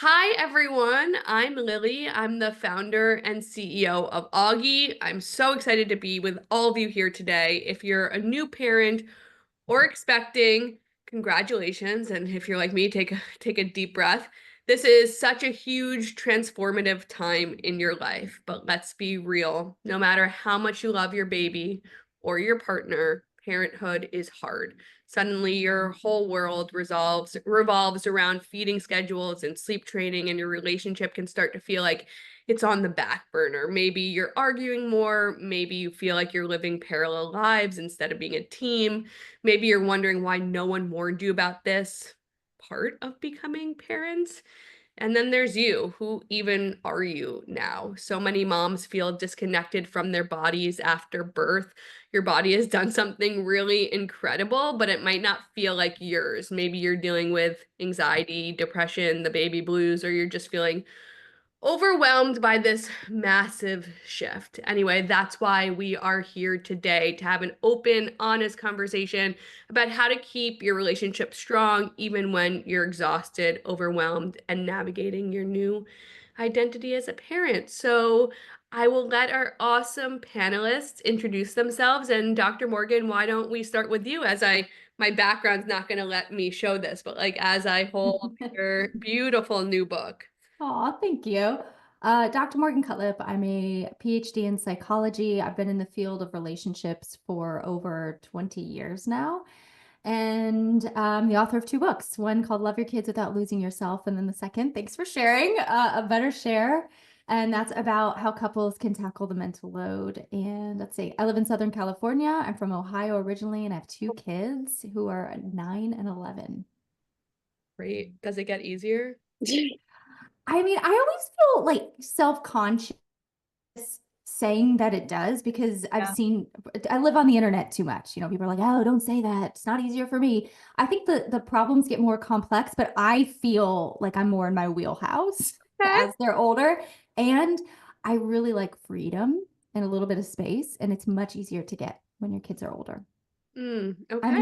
Hi, everyone. I'm Lily. I'm the founder and CEO of Auggie. I'm so excited to be with all of you here today. If you're a new parent or expecting, congratulations. And if you're like me, take a deep breath. This is such a huge transformative time in your life. But let's be real. No matter how much you love your baby or your partner, parenthood is hard. Suddenly your whole world revolves around feeding schedules and sleep training, and your relationship can start to feel like it's on the back burner. Maybe you're arguing more, maybe you feel like you're living parallel lives instead of being a team. Maybe you're wondering why no one warned you about this part of becoming parents. And then there's you. Who even are you now? So many moms feel disconnected from their bodies after birth. Your body has done something really incredible, but it might not feel like yours. Maybe you're dealing with anxiety, depression, the baby blues, or you're just feeling overwhelmed by this massive shift. Anyway, that's why we are here today to have an open, honest conversation about how to keep your relationship strong even when you're exhausted, overwhelmed, and navigating your new identity as a parent. So, I will let our awesome panelists introduce themselves. And Dr. Morgan, why don't we start with you as my background's not going to let me show this, but like as I hold your beautiful new book. Aw, thank you. Dr. Morgan Cutlip, I'm a PhD in psychology. I've been in the field of relationships for over 20 years now. And I'm the author of two books, one called Love Your Kids Without Losing Yourself. And then the second, thanks for sharing, A Better Share. And that's about how couples can tackle the mental load. And let's see, I live in Southern California. I'm from Ohio originally, and I have two kids who are 9 and 11. Great. Does it get easier? I mean, I always feel like self-conscious saying that it does because Yeah. I live on the internet too much. People are like, "Oh, don't say that. It's not easier for me." I think the problems get more complex, but I feel like I'm more in my wheelhouse Okay. as they're older. And I really like freedom and a little bit of space, and it's much easier to get when your kids are older. Okay. I'm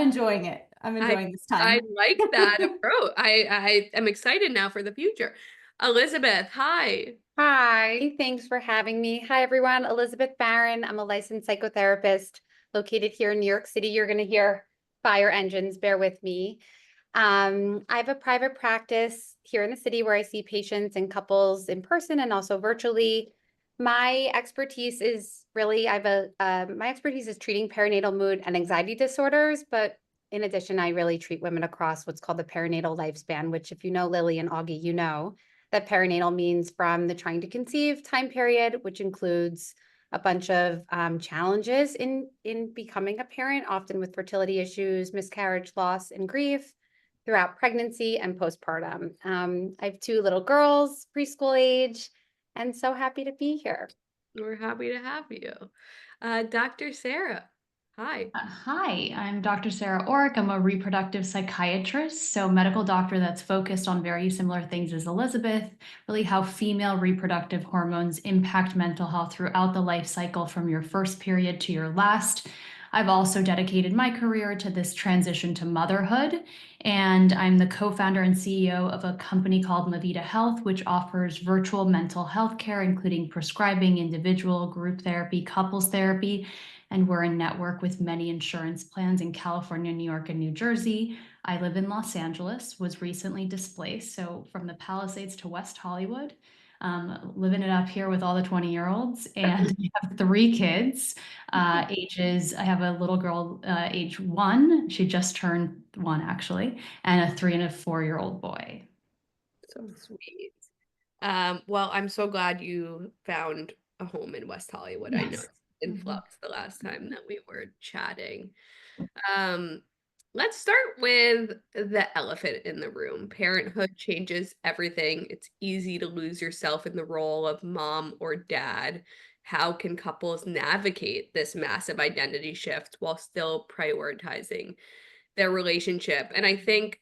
enjoying it. I'm I enjoying this I time. like that approach. I am excited now for the future. Elizabeth, hi. Hi, thanks for having me. Hi, everyone. Elizabeth Barron. I'm a licensed psychotherapist located here in New York City. You're going to hear fire engines. Bear with me. I have a private practice here in the city where I see patients and couples in person and also virtually. My expertise is really, my expertise is treating perinatal mood and anxiety disorders, but in addition, I really treat women across what's called the perinatal lifespan, which if you know Lily and Augie, you know that perinatal means from the trying to conceive time period, which includes a bunch of challenges in becoming a parent, often with fertility issues, miscarriage, loss, and grief throughout pregnancy and postpartum. I have two little girls, preschool age, and so happy to be here. We're happy to have you. Dr. Sarah, hi. Hi, I'm Dr. Sarah Orrick. I'm a reproductive psychiatrist, so medical doctor that's focused on very similar things as Elizabeth, really how female reproductive hormones impact mental health throughout the life cycle from your first period to your last. I've also dedicated my career to this transition to motherhood, and I'm the co-founder and CEO of a company called Mavita Health, which offers virtual mental health care, including prescribing, individual, group therapy, couples therapy, and we're in network with many insurance plans in California, New York, and New Jersey. I live in Los Angeles, was recently displaced, so from the Palisades to West Hollywood, living it up here with all the 20-year-olds, and I have three kids. I have a little girl, age 1, she just turned 1 actually, and a 3 and a 4-year-old boy. So sweet. Well, I'm so glad you found a home in West Hollywood. I know Yes. it's in Mhm. flux the last time that we were chatting. Um, let's start with the elephant in the room. Parenthood changes everything. It's easy to lose yourself in the role of mom or dad. How can couples navigate this massive identity shift while still prioritizing their relationship? And I think,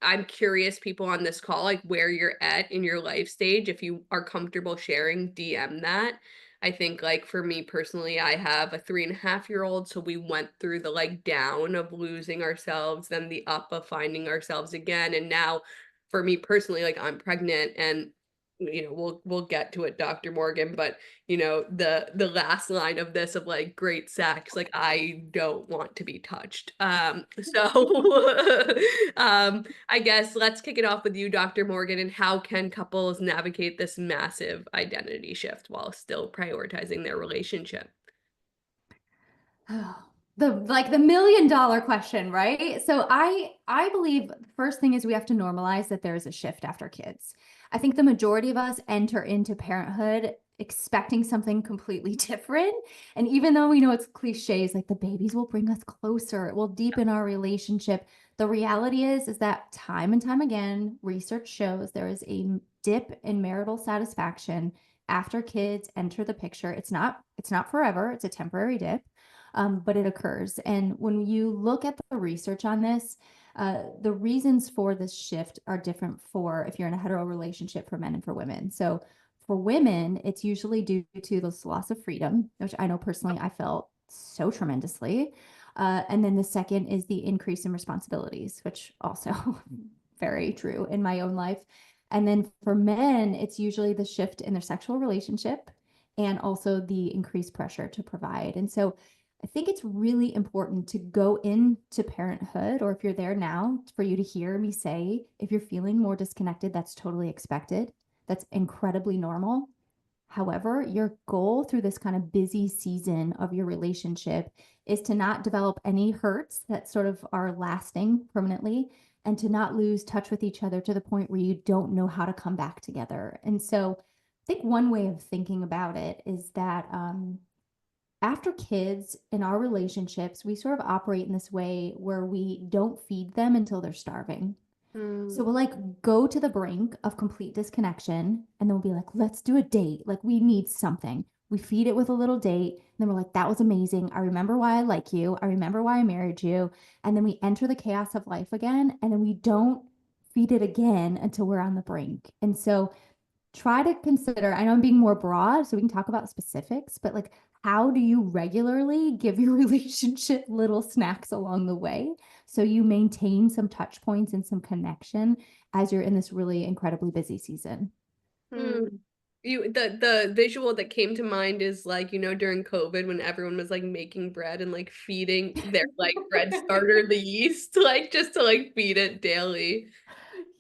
I'm curious, people on this call, like where you're at in your life stage. If you are comfortable sharing, DM that. I think, like, for me personally, I have a 3.5-year-old. So we went through the like down of losing ourselves, then the up of finding ourselves again. And now for me personally, like I'm pregnant and we'll get to it, Dr. Morgan, but the last line of this of like great sex, like I don't want to be touched. So I guess let's kick it off with you, Dr. Morgan, and how can couples navigate this massive identity shift while still prioritizing their relationship? Oh, the $1 million question, right? So I believe the first thing is we have to normalize that there is a shift after kids. I think the majority of us enter into parenthood expecting something completely different. And even though we know it's cliches, like the babies will bring us closer, it will deepen our relationship. The reality is that time and time again, research shows there is a dip in marital satisfaction after kids enter the picture. It's not forever, it's a temporary dip, but it occurs. And when you look at the research on this, the reasons for this shift are different for if you're in a hetero relationship for men and for women. So for women, it's usually due to this loss of freedom, which I know personally I felt so tremendously. And then the second is the increase in responsibilities, which also very true in my own life. And then for men, it's usually the shift in their sexual relationship and also the increased pressure to provide. And so I think it's really important to go into parenthood, or if you're there now, for you to hear me say, if you're feeling more disconnected, that's totally expected. That's incredibly normal. However, your goal through this kind of busy season of your relationship is to not develop any hurts that sort of are lasting permanently and to not lose touch with each other to the point where you don't know how to come back together. And so I think one way of thinking about it is that after kids in our relationships, we sort of operate in this way where we don't feed them until they're starving. So we'll like go to the brink of complete disconnection and then we'll be like, let's do a date. Like we need something. We feed it with a little date. And then we're like, that was amazing. I remember why I like you. I remember why I married you. And then we enter the chaos of life again. And then we don't feed it again until we're on the brink. And so try to consider, I know I'm being more broad, so we can talk about specifics, but like, how do you regularly give your relationship little snacks along the way so you maintain some touch points and some connection as you're in this really incredibly busy season? The visual that came to mind is like, during COVID when everyone was like making bread and like feeding their like bread starter the yeast, like just to like feed it daily. Yes.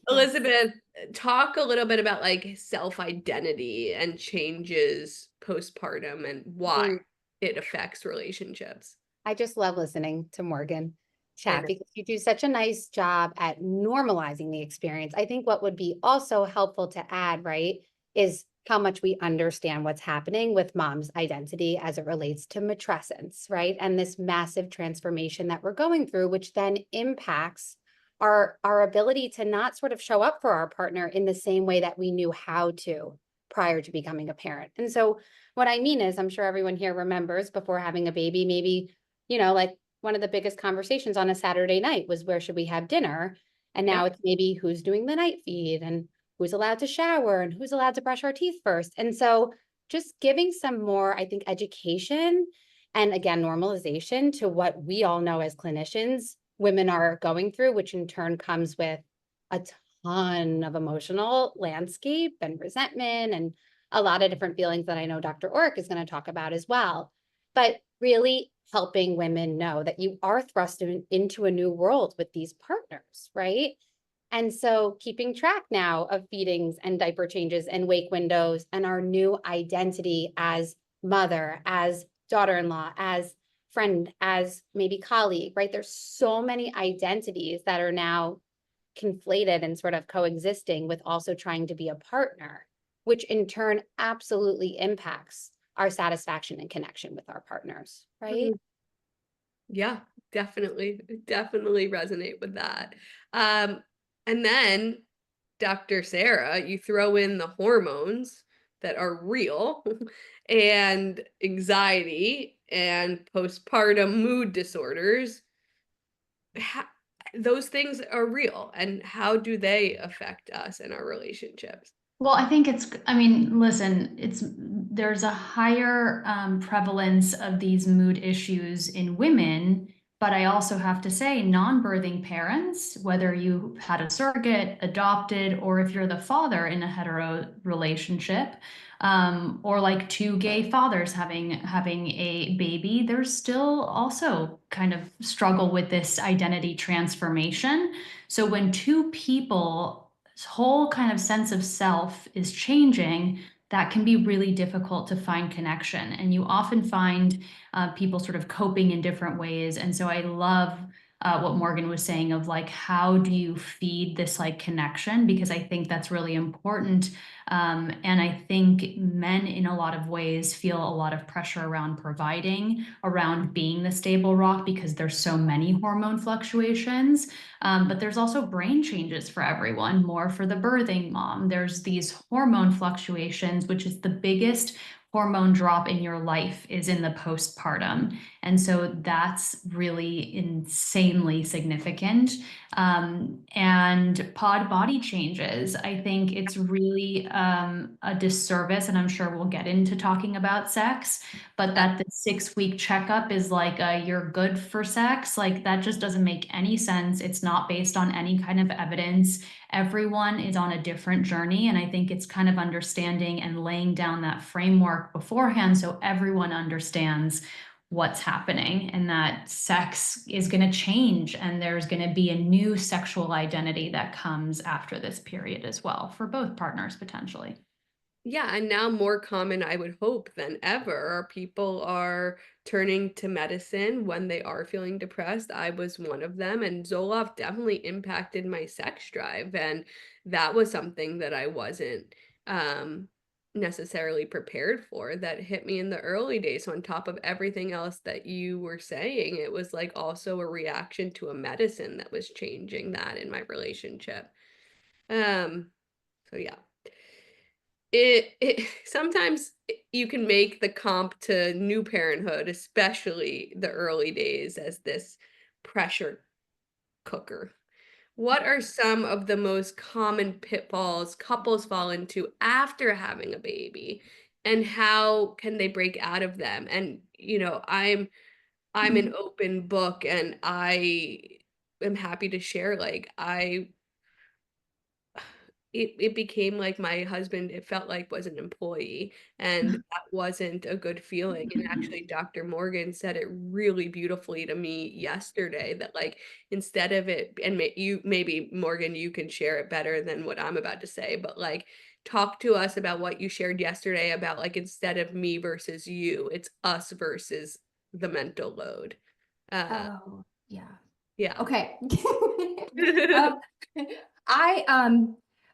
Elizabeth, talk a little bit about like self-identity and changes postpartum and why it affects relationships. I just love listening to Morgan I chat know. because you do such a nice job at normalizing the experience. I think what would be also helpful to add, right, is how much we understand what's happening with mom's identity as it relates to matrescence, right? And this massive transformation that we're going through, which then impacts our ability to not sort of show up for our partner in the same way that we knew how to prior to becoming a parent. And so what I mean is, I'm sure everyone here remembers before having a baby, maybe, like one of the biggest conversations on a Saturday night was where should we have dinner? And now it's maybe who's doing the night feed and who's allowed to shower and who's allowed to brush our teeth first. And so just giving some more, I think, education and again, normalization to what we all know as clinicians women are going through, which in turn comes with a ton of emotional landscape and resentment and a lot of different feelings that I know Dr. Orrick is going to talk about as well. But really helping women know that you are thrust into a new world with these partners, right? And so keeping track now of feedings and diaper changes and wake windows and our new identity as mother, as daughter-in-law, as friend, as maybe colleague, right? There's so many identities that are now conflated and sort of coexisting with also trying to be a partner, which in turn absolutely impacts our satisfaction and connection with our partners, right? Yeah, definitely resonate with that. And then Dr. Sarah, you throw in the hormones that are real and anxiety and postpartum mood disorders. Ho- those things are real, and how do they affect us and our relationships? Well, I think I mean, listen, there's a higher prevalence of these mood issues in women But I also have to say, non-birthing parents, whether you had a surrogate, adopted, or if you're the father in a hetero relationship, or like two gay fathers having a baby, there's still also kind of struggle with this identity transformation. So when two people's whole kind of sense of self is changing, that can be really difficult to find connection. And you often find people sort of coping in different ways. And so I love what Morgan was saying of like, how do you feed this like connection? Because I think that's really important. And I think men in a lot of ways feel a lot of pressure around providing, around being the stable rock, because there's so many hormone fluctuations. But there's also brain changes for everyone, more for the birthing mom. There's these hormone fluctuations, which is the biggest hormone drop in your life is in the postpartum. And so that's really insanely significant. And pod body changes. I think it's really a disservice, and I'm sure we'll get into talking about sex, but that the 6-week checkup is like you're good for sex, like that just doesn't make any sense. It's not based on any kind of evidence. Everyone is on a different journey, and I think it's kind of understanding and laying down that framework beforehand so everyone understands what's happening and that sex is going to change and there's going to be a new sexual identity that comes after this period as well for both partners potentially. Yeah, and now more common, I would hope, than ever, people are turning to medicine when they are feeling depressed. I was one of them, and Zoloft definitely impacted my sex drive, and that was something that I wasn't um necessarily prepared for. That hit me in the early days. So on top of everything else that you were saying, it was like also a reaction to a medicine that was changing that in my relationship. Um, so yeah. It sometimes you can make the comp to new parenthood, especially the early days, as this pressure cooker. What are some of the most common pitfalls couples fall into after having a baby, and how can they break out of them? And I'm an open book, and I am happy to share, like, it became like my husband, it felt like, was an employee, and that wasn't a good feeling. And actually, Dr. Morgan said it really beautifully to me yesterday, that like, instead of it, and maybe Morgan, you can share it better than what I'm about to say, but like, talk to us about what you shared yesterday about, like, instead of me versus you, it's us versus the mental load. Oh, yeah. Yeah. Okay. Um, I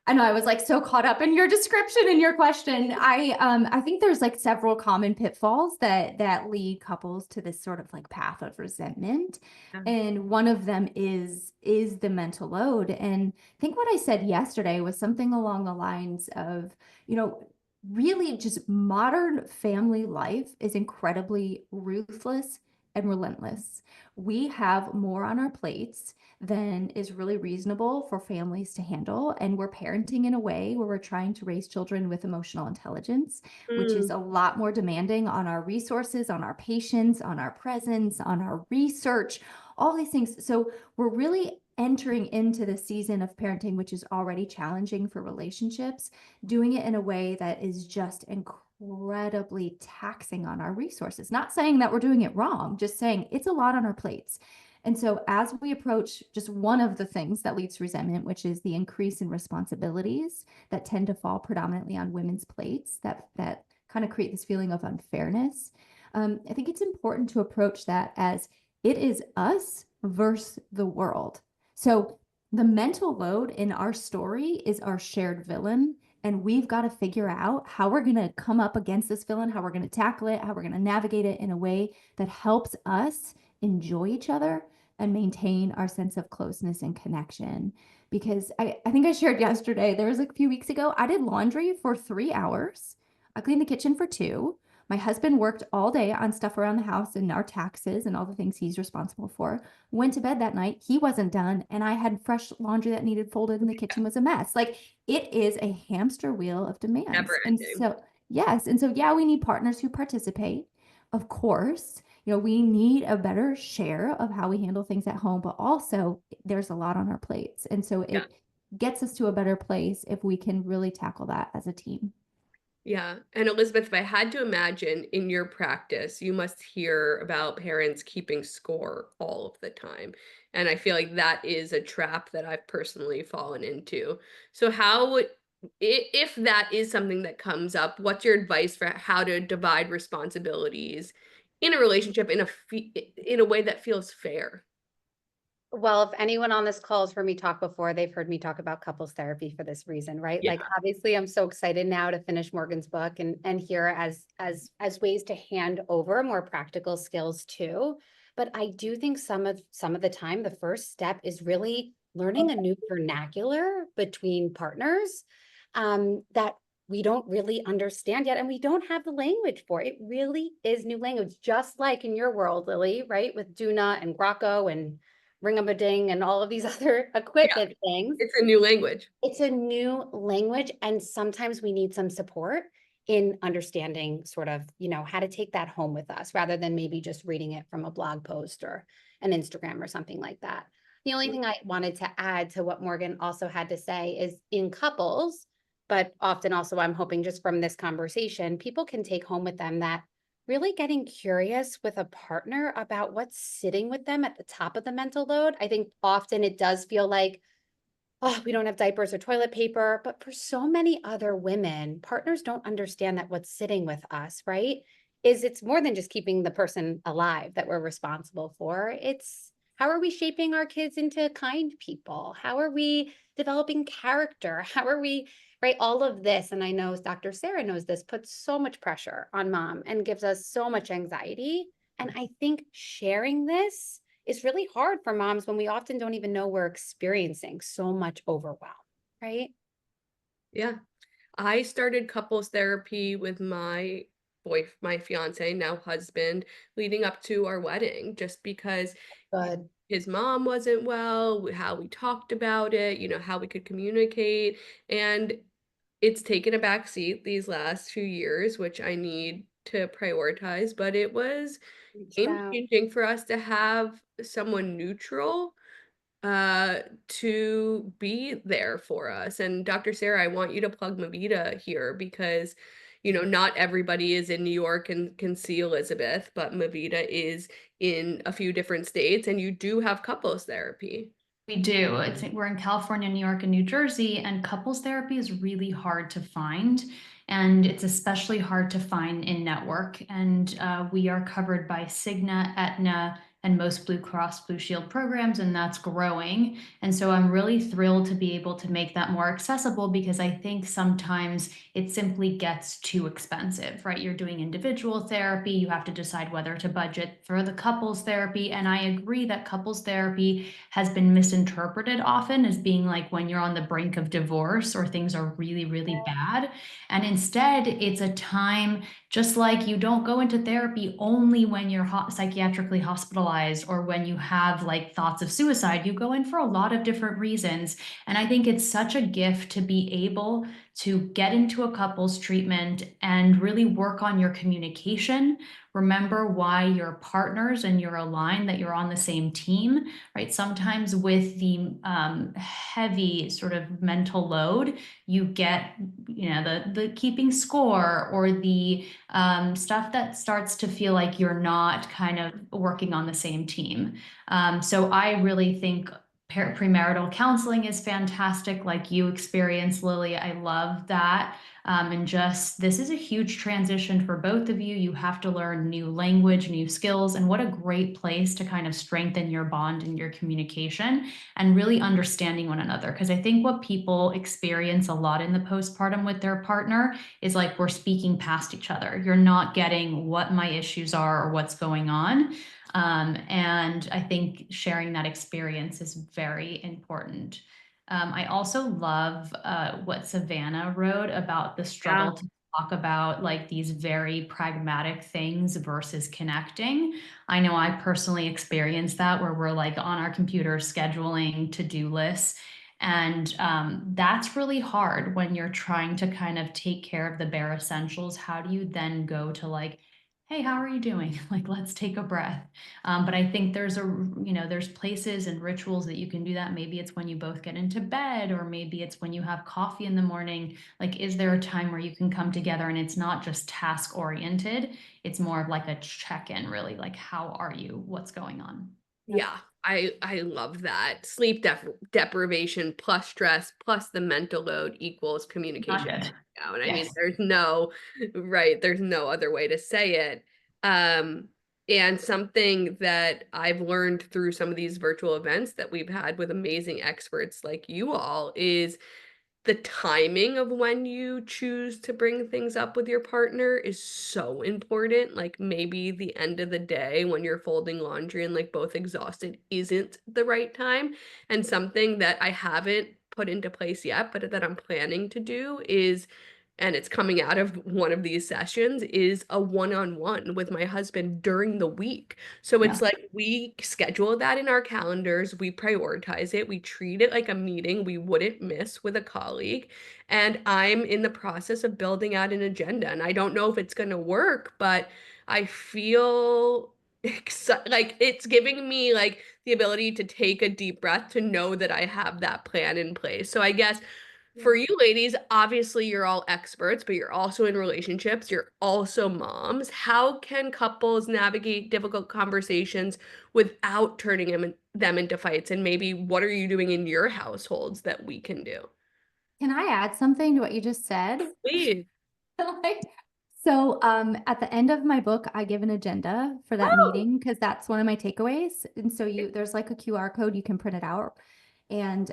I know I was like so caught up in your description and your question. I think there's like several common pitfalls that lead couples to this sort of like path of resentment. And one of them is the mental load. And I think what I said yesterday was something along the lines of, you know, really just modern family life is incredibly ruthless and relentless. We have more on our plates than is really reasonable for families to handle. And we're parenting in a way where we're trying to raise children with emotional intelligence, which is Mm, a lot more demanding on our resources, on our patience, on our presence, on our research, all these things. So we're really entering into the season of parenting, which is already challenging for relationships, doing it in a way that is just incredibly taxing on our resources. Not saying that we're doing it wrong, just saying it's a lot on our plates. And so as we approach just one of the things that leads to resentment, which is the increase in responsibilities that tend to fall predominantly on women's plates, that kind of create this feeling of unfairness. I think it's important to approach that as it is us versus the world. So the mental load in our story is our shared villain. And we've got to figure out how we're going to come up against this villain, how we're going to tackle it, how we're going to navigate it in a way that helps us enjoy each other and maintain our sense of closeness and connection. Because I think I shared yesterday, there was like a few weeks ago, I did laundry for 3 hours. I cleaned the kitchen for 2. My husband worked all day on stuff around the house and our taxes and all the things he's responsible for. Went to bed that night. He wasn't done. And I had fresh laundry that needed folded and the kitchen was a mess. Like it is a hamster wheel of demands. never And ending. so, yes. And so, yeah, we need partners who participate, of course. we need a better share of how we handle things at home, but also there's a lot on our plates. And so Yeah. it gets us to a better place if we can really tackle that as a team. Yeah. And Elizabeth, if I had to imagine in your practice, you must hear about parents keeping score all of the time. And I feel like that is a trap that I've personally fallen into. So if that is something that comes up, what's your advice for how to divide responsibilities in a relationship in a way that feels fair? Well, if anyone on this call has heard me talk before, they've heard me talk about couples therapy for this reason, right? Yeah. Like, obviously, I'm so excited now to finish Morgan's book and hear as ways to hand over more practical skills too. But I do think some of the time, the first step is really learning a new vernacular between partners that we don't really understand yet, and we don't have the language for. It really is new language, just like in your world, Lily, right? With Duna and Grocco and ring-a-ma-ding and all of these other Yeah. equipment things. It's a new language. It's a new language, and sometimes we need some support in understanding sort of, how to take that home with us rather than maybe just reading it from a blog post or an Instagram or something like that. The only thing I wanted to add to what Morgan also had to say is in couples, but often also I'm hoping just from this conversation, people can take home with them that really getting curious with a partner about what's sitting with them at the top of the mental load. I think often it does feel like, oh, we don't have diapers or toilet paper. But for so many other women, partners don't understand that what's sitting with us, right? It's more than just keeping the person alive that we're responsible for. It's how are we shaping our kids into kind people? How are we developing character? How are we, right? All of this, and I know Dr. Sarah knows this, puts so much pressure on mom and gives us so much anxiety. And I think sharing this is really hard for moms when we often don't even know we're experiencing so much overwhelm, right? Yeah. I started couples therapy with my fiance, now husband, leading up to our wedding, just because Good. his mom wasn't well, how we talked about it, how we could communicate. And it's taken a back seat these last 2 years, which I need to prioritize, but it was Reached game out. changing for us to have someone neutral to be there for us. And Dr. Sarah, I want you to plug Mavita here because, not everybody is in New York and can see Elizabeth, but Mavita is in a few different states, and you do have couples therapy. We do. We're in California, New York, and New Jersey, and couples therapy is really hard to find. And it's especially hard to find in network. And we are covered by Cigna, Aetna, and most Blue Cross Blue Shield programs, and that's growing. And so I'm really thrilled to be able to make that more accessible because I think sometimes it simply gets too expensive, right? You're doing individual therapy, you have to decide whether to budget for the couples therapy. And I agree that couples therapy has been misinterpreted often as being like when you're on the brink of divorce or things are really, really bad. And instead, it's a time just like you don't go into therapy only when you're psychiatrically hospitalized or when you have like thoughts of suicide. You go in for a lot of different reasons. And I think it's such a gift to be able to get into a couples treatment and really work on your communication. Remember why you're partners and you're aligned, that you're on the same team, right? Sometimes with the heavy sort of mental load, you get, the keeping score or the stuff that starts to feel like you're not kind of working on the same team. So I really think premarital counseling is fantastic, like you experienced, Lily. I love that. And just this is a huge transition for both of you. You have to learn new language, new skills, and what a great place to kind of strengthen your bond and your communication and really understanding one another. Because I think what people experience a lot in the postpartum with their partner is like we're speaking past each other. You're not getting what my issues are or what's going on. And I think sharing that experience is very important. I also love what Savannah wrote about the struggle to talk about like these very pragmatic things versus connecting. I know I personally experienced that where we're like on our computer scheduling to-do lists. And that's really hard when you're trying to kind of take care of the bare essentials. How do you then go to like hey, how are you doing? Like, let's take a breath. But I think there's places and rituals that you can do that. Maybe it's when you both get into bed, or maybe it's when you have coffee in the morning. Like, is there a time where you can come together and it's not just task oriented? It's more of like a check-in, really, like, how are you? What's going on? Yeah, I love that. Deprivation plus stress plus the mental load equals Not communication. good. And I mean, Yes. there's no other way to say it. Um, and something that I've learned through some of these virtual events that we've had with amazing experts like you all is the timing of when you choose to bring things up with your partner is so important. Like maybe the end of the day when you're folding laundry and like both exhausted isn't the right time. And something that I haven't put into place yet, but that I'm planning to do is, and it's coming out of one of these sessions, is a one-on-one with my husband during the week. So Yeah. it's like we schedule that in our calendars, we prioritize it, we treat it like a meeting we wouldn't miss with a colleague. And I'm in the process of building out an agenda. And I don't know if it's going to work, but I feel like it's giving me like the ability to take a deep breath to know that I have that plan in place. So I guess for you ladies, obviously you're all experts, but you're also in relationships, you're also moms. How can couples navigate difficult conversations without turning them into fights? And maybe what are you doing in your households that we can do? Can I add something to what you just said? Please. Like, so at the end of my book, I give an agenda for that Oh, meeting because that's one of my takeaways. And so there's like a QR code, you can print it out. And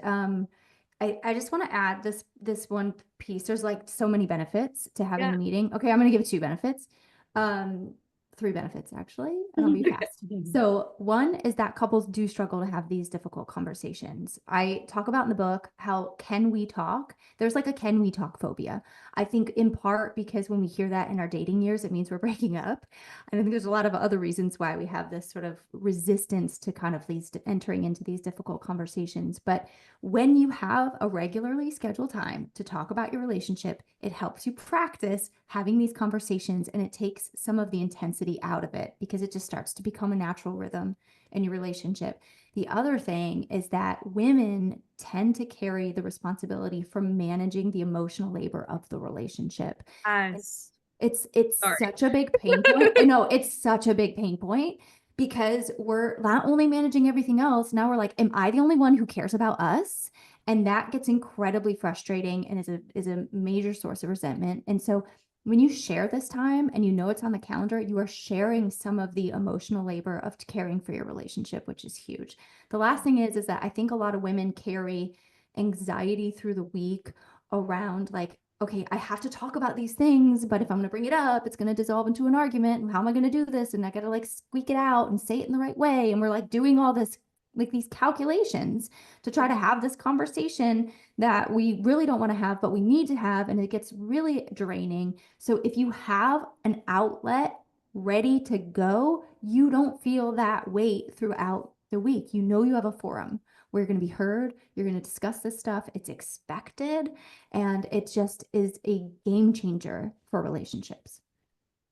I just want to add this one piece. There's like so many benefits to having yeah. the meeting. Okay, I'm gonna give 2 benefits. Um, 3 benefits actually, and I'll be fast. So one is that couples do struggle to have these difficult conversations. I talk about in the book how can we talk? There's like a can we talk phobia. I think in part because when we hear that in our dating years, it means we're breaking up. And I think there's a lot of other reasons why we have this sort of resistance to kind of these entering into these difficult conversations. But when you have a regularly scheduled time to talk about your relationship, it helps you practice having these conversations and it takes some of the intensity out of it because it just starts to become a natural rhythm in your relationship. The other thing is that women tend to carry the responsibility for managing the emotional labor of the relationship. Yes. It's Sorry. such a big pain point. I know it's such a big pain point because we're not only managing everything else, now we're like, am I the only one who cares about us? And that gets incredibly frustrating and is a major source of resentment. And so when you share this time and you know it's on the calendar, you are sharing some of the emotional labor of caring for your relationship, which is huge. The last thing is that I think a lot of women carry anxiety through the week around like, okay, I have to talk about these things, but if I'm going to bring it up, it's going to dissolve into an argument. And how am I going to do this? And I got to like squeak it out and say it in the right way. And we're like doing all this, like these calculations to try to have this conversation that we really don't want to have, but we need to have. And it gets really draining. So if you have an outlet ready to go, you don't feel that weight throughout the week. You know, you have a forum where you're going to be heard. You're going to discuss this stuff. It's expected. And it just is a game changer for relationships.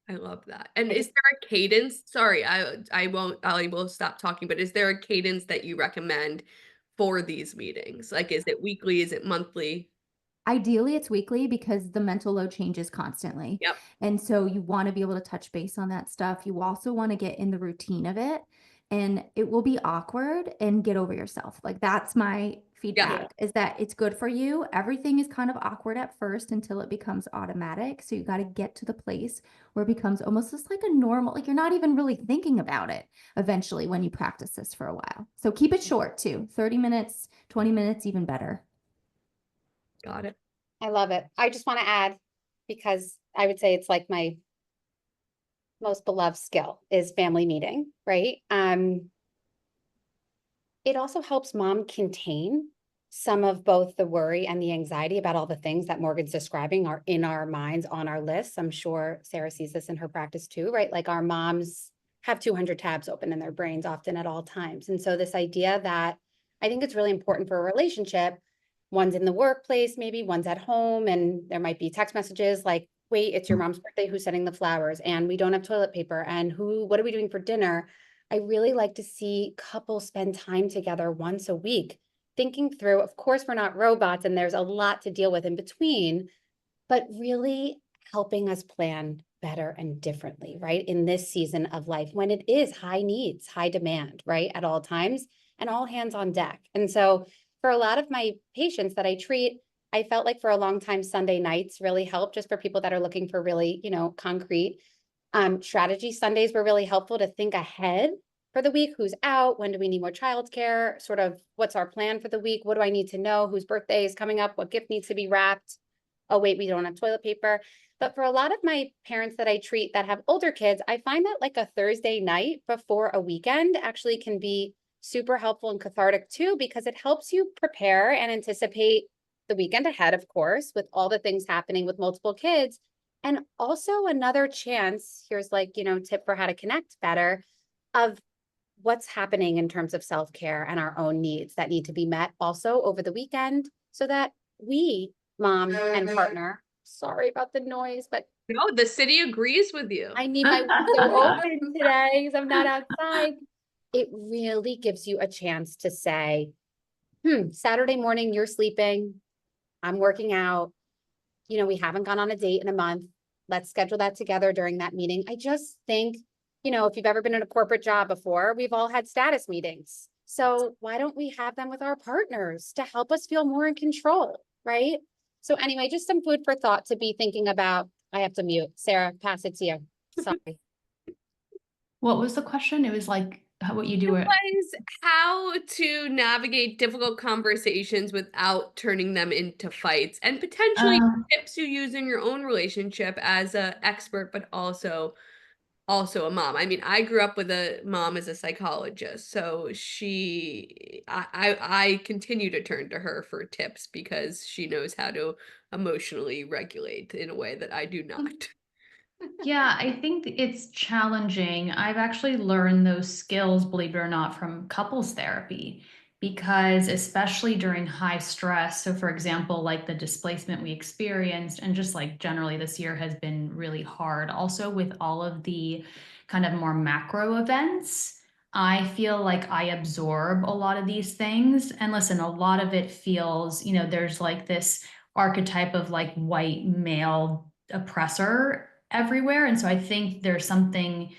I love that. And is there a cadence? Sorry, I will stop talking, but is there a cadence that you recommend for these meetings? Like is it weekly? Is it monthly? Ideally, it's weekly because the mental load changes constantly. Yep. And so you want to be able to touch base on that stuff. You also want to get in the routine of it. And it will be awkward and get over yourself. Like that's my feedback is that it's good for you. Everything is kind of awkward at first until it becomes automatic. So you got to get to the place where it becomes almost just like a normal, like you're not even really thinking about it eventually when you practice this for a while. So keep it short too. 30 minutes, 20 minutes, even better. Got it. I love it. I just want to add, because I would say it's like my most beloved skill is family meeting, right? It also helps mom contain some of both the worry and the anxiety about all the things that Morgan's describing are in our minds on our lists. I'm sure Sarah sees this in her practice too, right? Like our moms have 200 tabs open in their brains often at all times. And so this idea that I think it's really important for a relationship, one's in the workplace, maybe one's at home, and there might be text messages like, wait, it's your mom's birthday, who's sending the flowers, and we don't have toilet paper, and what are we doing for dinner? I really like to see couples spend time together once a week, thinking through, of course, we're not robots and there's a lot to deal with in between, but really helping us plan better and differently, right? In this season of life, when it is high needs, high demand, right? At all times and all hands on deck. And so for a lot of my patients that I treat, I felt like for a long time, Sunday nights really helped, just for people that are looking for really, concrete strategy. Sundays were really helpful to think ahead for the week. Who's out? When do we need more childcare? Sort of what's our plan for the week? What do I need to know? Whose birthday is coming up? What gift needs to be wrapped? Oh, wait, we don't have toilet paper. But for a lot of my parents that I treat that have older kids, I find that like a Thursday night before a weekend actually can be super helpful and cathartic too, because it helps you prepare and anticipate the weekend ahead, of course, with all the things happening with multiple kids. And also another chance, here's like, tip for how to connect better, of what's happening in terms of self-care and our own needs that need to be met also over the weekend, so that we, mom and partner, sorry about the noise, but No, the city agrees with you. I need my window open today because I'm not outside. It really gives you a chance to say, Saturday morning, you're sleeping, I'm working out, we haven't gone on a date in a month. Let's schedule that together during that meeting. I just think, if you've ever been in a corporate job before, we've all had status meetings. So why don't we have them with our partners to help us feel more in control, right? So anyway, just some food for thought to be thinking about. I have to mute. Sarah, pass it to you. Sorry. What was the question? It was like what you do it. Was how to navigate difficult conversations without turning them into fights, and potentially tips you use in your own relationship as an expert, but also a mom. I mean, I grew up with a mom as a psychologist, so I continue to turn to her for tips because she knows how to emotionally regulate in a way that I do not. Yeah, I think it's challenging. I've actually learned those skills, believe it or not, from couples therapy, because especially during high stress. So, for example, like the displacement we experienced, and just like generally this year has been really hard. Also, with all of the kind of more macro events, I feel like I absorb a lot of these things. And listen, a lot of it feels, there's like this archetype of like white male oppressor everywhere. And so I think there's something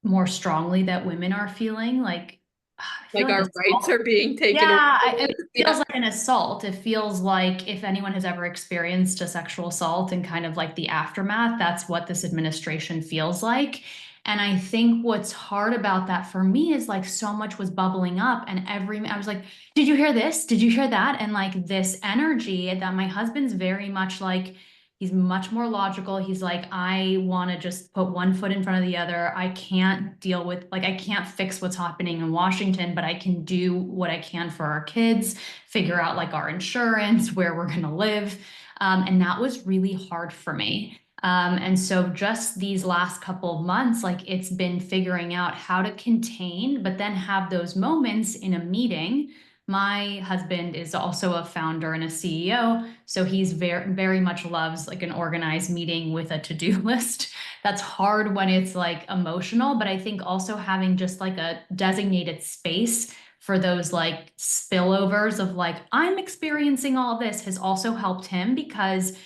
more strongly that women are feeling like, I feel Like our rights assault. are being taken Yeah, away. it feels like an assault. It feels like if anyone has ever experienced a sexual assault and kind of like the aftermath, that's what this administration feels like. And I think what's hard about that for me is like so much was bubbling up, and I was like, did you hear this? Did you hear that? And like this energy that my husband's very much like, he's much more logical. He's like, I want to just put one foot in front of the other. I can't deal with, like, I can't fix what's happening in Washington, but I can do what I can for our kids, figure out like our insurance, where we're going to live. And that was really hard for me. And so just these last couple of months, like it's been figuring out how to contain, but then have those moments in a meeting. My husband is also a founder and a CEO, so he's very much loves like an organized meeting with a to-do list. That's hard when it's like emotional, but I think also having just like a designated space for those like spillovers of like, I'm experiencing all this, has also helped him, because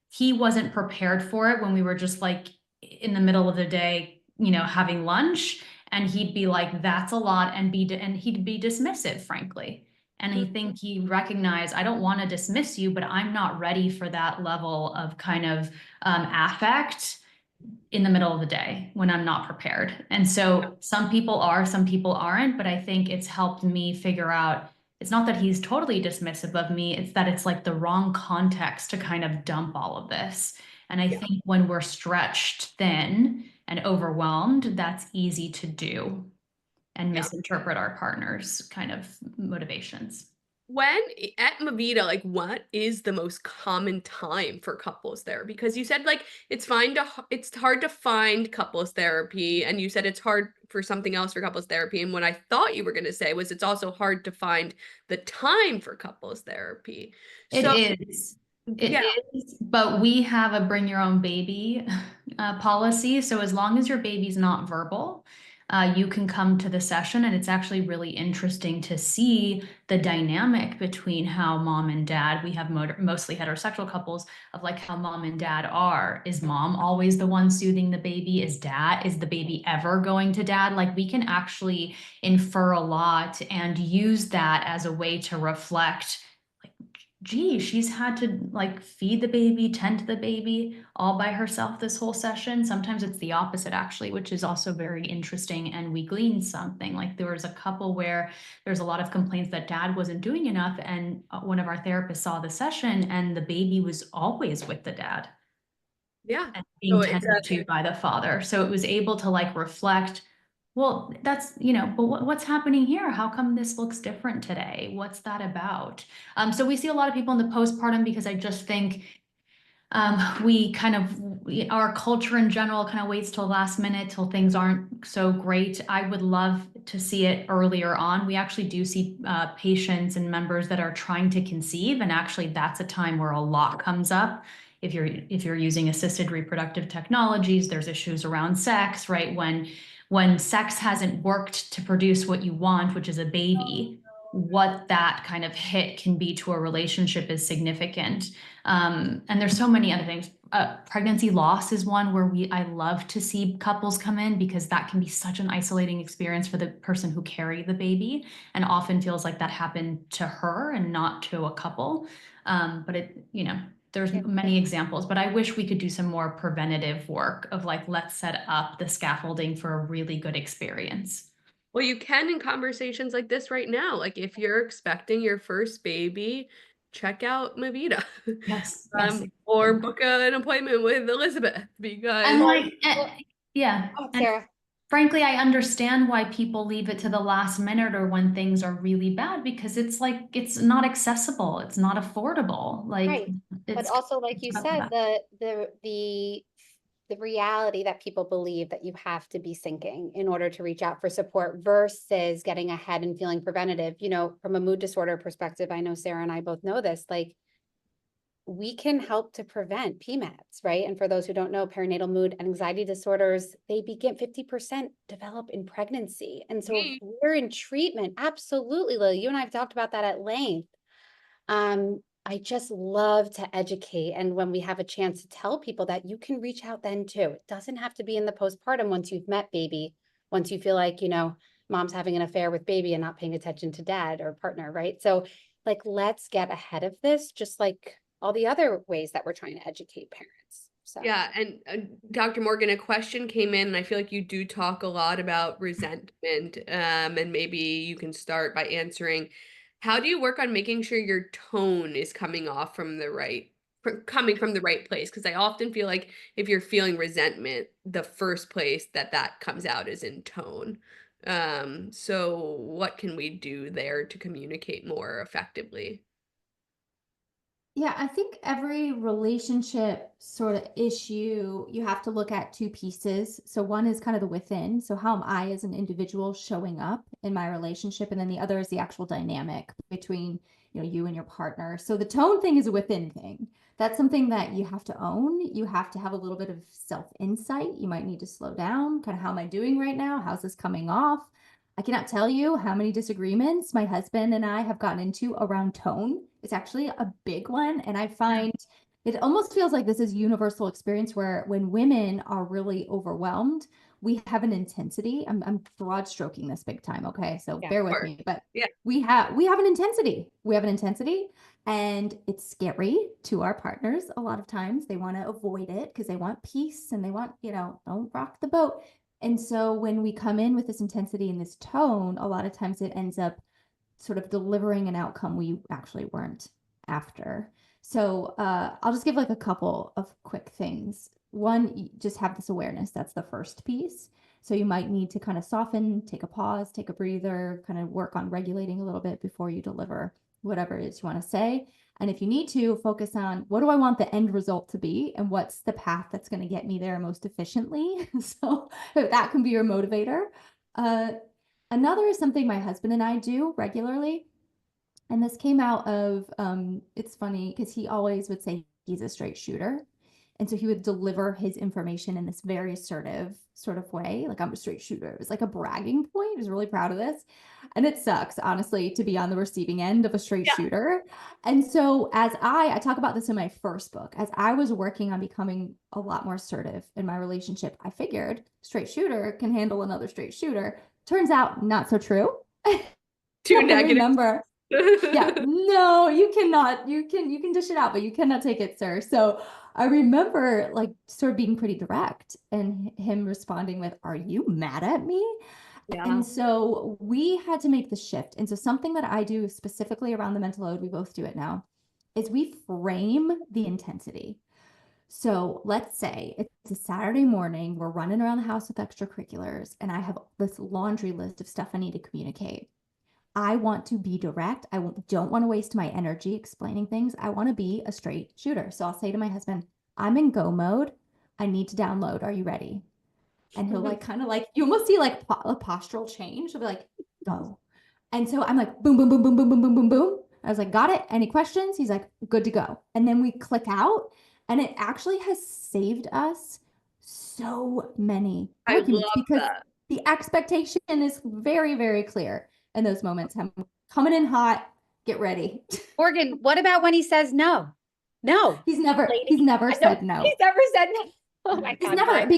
he wasn't prepared for it when we were just like in the middle of the day, having lunch, and he'd be like, that's a lot, and he'd be dismissive, frankly. And I think he recognized, I don't want to dismiss you, but I'm not ready for that level of kind of affect in the middle of the day when I'm not prepared. And so some people are, some people aren't, but I think it's helped me figure out, it's not that he's totally dismissive of me, it's that it's like the wrong context to kind of dump all of this. And I think when we're stretched thin and overwhelmed, that's easy to do and misinterpret our partner's kind of motivations. When at Mavita, like what is the most common time for couples there? Because you said like it's hard to find couples therapy, and you said it's hard for something else for couples therapy. And what I thought you were going to say was it's also hard to find the time for couples therapy. It So is. It Yeah. is, but we have a bring your own baby policy. So as long as your baby's not verbal, you can come to the session, and it's actually really interesting to see the dynamic between how mom and dad, we have mostly heterosexual couples, of like how mom and dad are. Is mom always the one soothing the baby? Is the baby ever going to dad? Like, we can actually infer a lot and use that as a way to reflect, gee, she's had to like feed the baby, tend to the baby all by herself this whole session. Sometimes it's the opposite, actually, which is also very interesting. And we gleaned something. Like, there was a couple where there's a lot of complaints that dad wasn't doing enough. And one of our therapists saw the session, and the baby was always with the dad Yeah. and So being it's tended to by the father. So it was able to like reflect, well, that's, but what's happening here? How come this looks different today? What's that about? So we see a lot of people in the postpartum, because I just think our culture in general kind of waits till last minute, till things aren't so great. I would love to see it earlier on. We actually do see patients and members that are trying to conceive, and actually that's a time where a lot comes up. If you're using assisted reproductive technologies, there's issues around sex, right? When sex hasn't worked to produce what you want, which is a baby, what that kind of hit can be to a relationship is significant. And there's so many other things. Pregnancy loss is one where I love to see couples come in, because that can be such an isolating experience for the person who carried the baby, and often feels like that happened to her and not to a couple. But there's many examples, but I wish we could do some more preventative work of like, let's set up the scaffolding for a really good experience. Well, you can in conversations like this right now. Like, if you're expecting your first baby, check out Mavita. Yes. Or book an appointment with Elizabeth, because And Well, like, yeah. oh, And Sarah. frankly, I understand why people leave it to the last minute or when things are really bad, because it's like, it's not accessible. It's not affordable. Like, Right. But it's also, like you tough for said, that. the reality that people believe that you have to be syncing in order to reach out for support versus getting ahead and feeling preventative. From a mood disorder perspective, I know Sarah and I both know this, like, we can help to prevent PMADs, right? And for those who don't know, perinatal mood and anxiety disorders, they begin 50% develop in pregnancy. And so if we're in treatment, absolutely, Lily, you and I have talked about that at length. I just love to educate. And when we have a chance to tell people that, you can reach out then too. It doesn't have to be in the postpartum once you've met baby, once you feel like, mom's having an affair with baby and not paying attention to dad or partner, right? So like, let's get ahead of this, just like all the other ways that we're trying to educate parents. So yeah, and Dr. Morgan, a question came in, and I feel like you do talk a lot about resentment, and maybe you can start by answering, how do you work on making sure your tone is coming from the right place? Because I often feel like if you're feeling resentment, the first place that comes out is in tone. So what can we do there to communicate more effectively? Yeah, I think every relationship sort of issue, you have to look at two pieces. So one is kind of the within. So how am I as an individual showing up in my relationship? And then the other is the actual dynamic between, you and your partner. So the tone thing is a within thing. That's something that you have to own. You have to have a little bit of self-insight. You might need to slow down. Kind of, how am I doing right now? How's this coming off? I cannot tell you how many disagreements my husband and I have gotten into around tone. It's actually a big one. And I find it almost feels like this is universal experience, where when women are really overwhelmed, we have an intensity. I'm broad stroking this big time. Okay. So yeah, bear with me, but Yeah. we have an intensity. We have an intensity, and it's scary to our partners. A lot of times they want to avoid it because they want peace and they want, don't rock the boat. And so when we come in with this intensity and this tone, a lot of times it ends up sort of delivering an outcome we actually weren't after. So I'll just give like a couple of quick things. One, you just have this awareness. That's the first piece. So you might need to kind of soften, take a pause, take a breather, kind of work on regulating a little bit before you deliver whatever it is you want to say. And if you need to, focus on, what do I want the end result to be? And what's the path that's going to get me there most efficiently? So that can be your motivator. Another is something my husband and I do regularly. And this came out of, it's funny because he always would say he's a straight shooter. And so he would deliver his information in this very assertive sort of way. Like, I'm a straight shooter. It was like a bragging point. He was really proud of this. And it sucks, honestly, to be on the receiving end of a straight Yeah. shooter. And so as I talk about this in my first book, as I was working on becoming a lot more assertive in my relationship, I figured straight shooter can handle another straight shooter. Turns out not so true. Too I negative. remember. Yeah, no, you cannot. You can dish it out, but you cannot take it, sir. So I remember like sort of being pretty direct and him responding with, "Are you mad at me?" Yeah. And so we had to make the shift. And so something that I do specifically around the mental load, we both do it now, is we frame the intensity. So let's say it's a Saturday morning, we're running around the house with extracurriculars, and I have this laundry list of stuff I need to communicate. I want to be direct. Don't want to waste my energy explaining things. I want to be a straight shooter. So I'll say to my husband, I'm in go mode. I need to download. Are you ready? And he'll like kind of like, you almost see like a postural change. He'll be like, go. And so I'm like, boom, boom, boom, boom, boom, boom, boom, boom, boom. I was like, got it. Any questions? He's like, good to go. And then we click out, and it actually has saved us so many I arguments love because that. the expectation is very, very clear in those moments. I'm coming in hot. Get ready. Morgan, what about when he says no? No. He's never Lady. I know, said no. He's never said no. Oh my He's God. never Brian.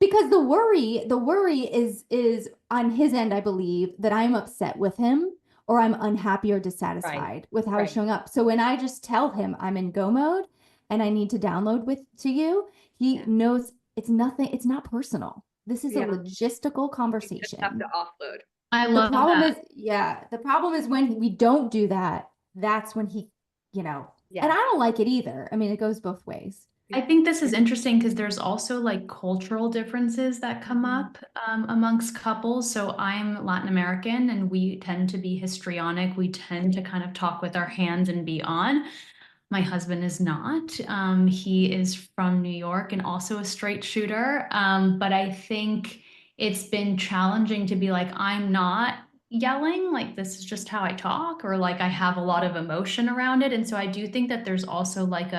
because the worry is on his end, I believe, that I'm upset with him or I'm unhappy or dissatisfied with how he's right. showing up. So when I just tell him I'm in go mode and I need to download to you, he Yeah. knows it's nothing, it's not personal. This is a Yeah. logistical You just conversation. have to offload. I The love problem that. the problem is when we don't do that, that's when he, and Yeah. I don't like it either. I mean, it goes both ways. I think this is interesting because there's also like cultural differences that come up amongst couples. So I'm Latin American and we tend to be histrionic. We tend to kind of talk with our hands and be on. My husband is not. He is from New York and also a straight shooter. But I think it's been challenging to be like, I'm not yelling, like this is just how I talk, or like I have a lot of emotion around it. And so I do think that there's also like